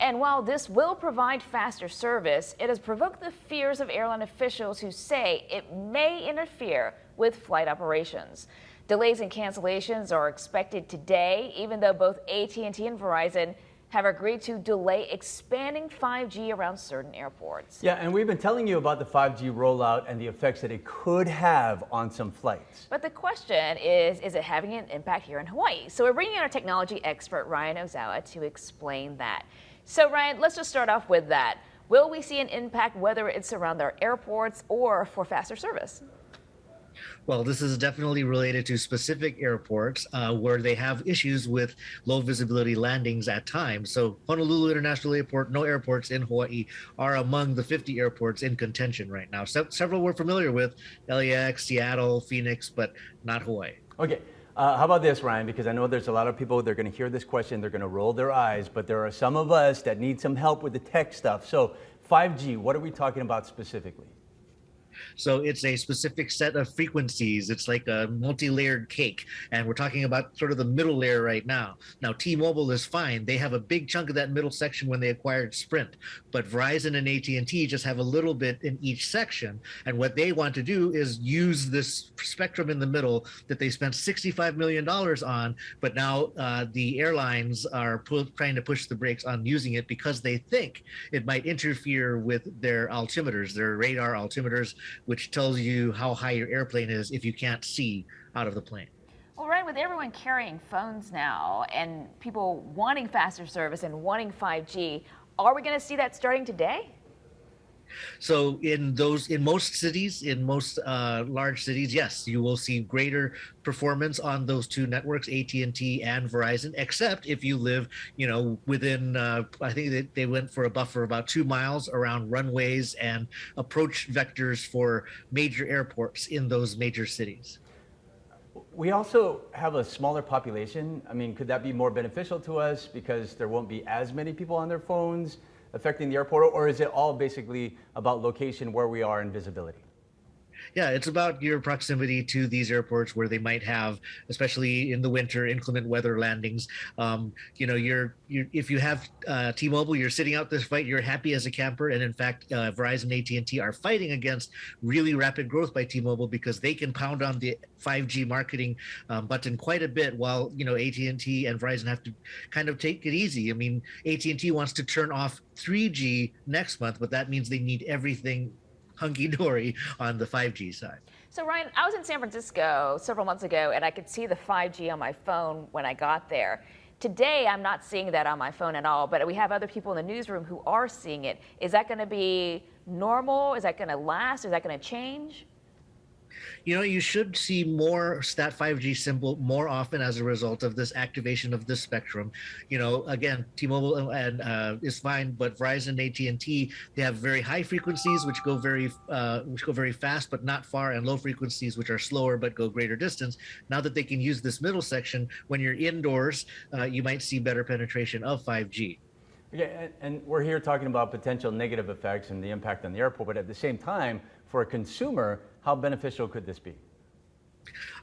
And while this will provide faster service, it has provoked the fears of airline officials who say it may interfere with flight operations. Delays and cancellations are expected today, even though both AT&T and Verizon have agreed to delay expanding 5G around certain airports. Yeah, and we've been telling you about the 5G rollout and the effects that it could have on some flights. But the question is it having an impact here in Hawaii? So we're bringing in our technology expert, Ryan Ozawa, to explain that. So Ryan, let's just start off with that. Will we see an impact whether it's around our airports or for faster service? Well, this is definitely related to specific airports where they have issues with low visibility landings at times. So Honolulu International Airport, no airports in Hawaii are among the 50 airports in contention right now. Several we're familiar with, LAX, Seattle, Phoenix, but not Hawaii. Okay. How about this, Ryan? Because I know there's a lot of people, they're going to hear this question, they're going to roll their eyes, but there are some of us that need some help with the tech stuff. So 5G, what are we talking about specifically? So it's a specific set of frequencies. It's like a multi-layered cake. And we're talking about sort of the middle layer right now. Now, T-Mobile is fine. They have a big chunk of that middle section when they acquired Sprint. But Verizon and AT&T just have a little bit in each section. And what they want to do is use this spectrum in the middle that they spent $65 million on. But now the airlines are trying to push the brakes on using it because they think it might interfere with their altimeters, their radar altimeters, which tells you how high your airplane is if you can't see out of the plane. Well, Ryan, with everyone carrying phones now and people wanting faster service and wanting 5G, are we going to see that starting today? So in most cities, in most large cities, yes, you will see greater performance on those two networks, AT&T and Verizon, except if you live, within, I think they went for a buffer about 2 miles around runways and approach vectors for major airports in those major cities. We also have a smaller population. I mean, could that be more beneficial to us because there won't be as many people on their phones affecting the airport, or is it all basically about location, where we are, and visibility? Yeah, it's about your proximity to these airports where they might have, especially in the winter, inclement weather landings. If you have T-Mobile, you're sitting out this fight, you're happy as a camper. And in fact, Verizon and AT&T are fighting against really rapid growth by T-Mobile because they can pound on the 5G marketing button quite a bit while, AT&T and Verizon have to kind of take it easy. I mean, AT&T wants to turn off 3G next month, but that means they need everything hunky-dory on the 5G side. So Ryan, I was in San Francisco several months ago and I could see the 5G on my phone when I got there. Today, I'm not seeing that on my phone at all, but we have other people in the newsroom who are seeing it. Is that going to be normal? Is that going to last? Is that going to change? You should see more Stat 5G symbol more often as a result of this activation of this spectrum. Again, T-Mobile is fine, but Verizon and AT&T, they have very high frequencies which go very fast but not far, and low frequencies which are slower but go greater distance. Now that they can use this middle section, when you're indoors, you might see better penetration of 5G. Yeah, and we're here talking about potential negative effects and the impact on the airport, but at the same time, for a consumer, how beneficial could this be?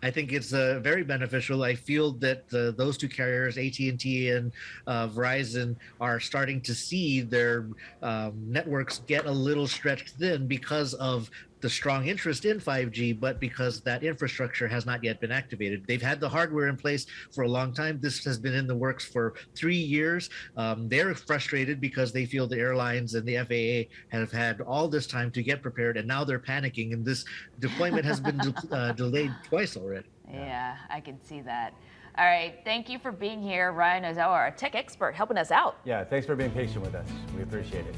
I think it's very beneficial. I feel that those two carriers, AT&T and Verizon, are starting to see their networks get a little stretched thin because of the strong interest in 5G, but because that infrastructure has not yet been activated. They've had the hardware in place for a long time. This has been in the works for 3 years. They're frustrated because they feel the airlines and the FAA have had all this time to get prepared, and now they're panicking, and this deployment has been delayed twice already. Yeah, I can see that. All right, thank you for being here, Ryan Ozawa, our tech expert, helping us out. Yeah, thanks for being patient with us. We appreciate it.